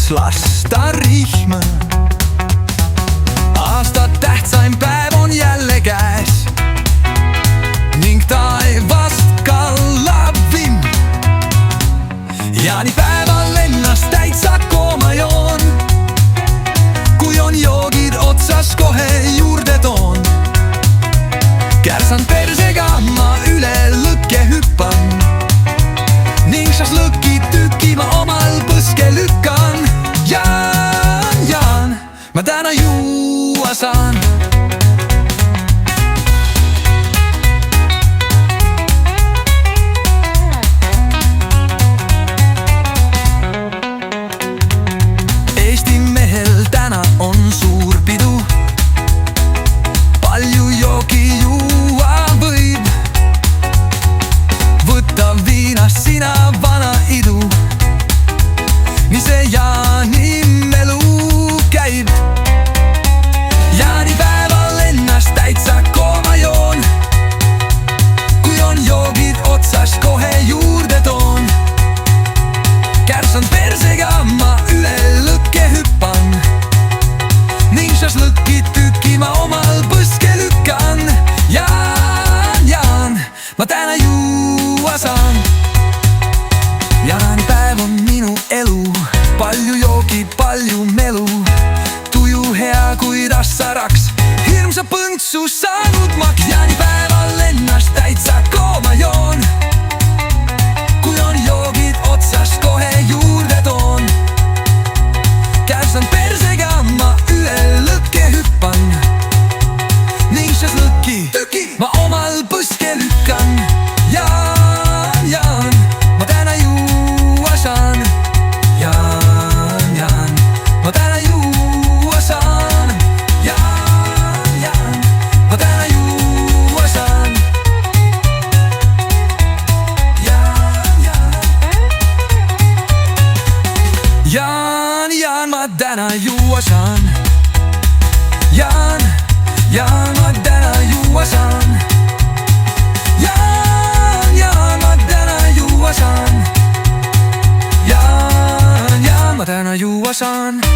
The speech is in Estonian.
tahaks lasta rihma. Aasta tähtsaim päev on jälle käes ning taevast kallab vimm. Jaanipäeval ennast täitsa kooma joon, kui on joogid otsas, kohe juurde toon. Kärsan persega ma üle lõkke hüppan ning šašlõki tüki ma omal põske lükkan. Jaan, ma täna juua saan. Eesti mehel täna on suur pidu, palju joogi juua võib. Võta viinast sina vana idu, nii see jaanimelu käib. Jaanipäeval ennast täitsa kooma joon, kui on joogid otsas, kohe juurde toon. Kärsan persega ma üle lõkke hüppan ning šašlõki tüki ma omal põske lükkan. Jaan, ma täna juua saan. Jaanipäev on minu elu, palju joogi, palju melu. Tuju hea kui rassaraks, hirmsa põntsu saanud maks. Jaanipäeval ennast täitsa kooma joon, kui on joogid otsas, kohe juurde toon. Kärsan persega ma üle lõkke hüppan ning šašlõki tüki ma omal põske lükkan. Jaan, ma täna juua saan. Jaan, ma täna juua saan. Jaan, ma täna juua saan. Jaan, ma täna juua saan. Jaan, ma täna juua saan. Jaan, ma täna juua saan. Jaan, ma täna juua saan.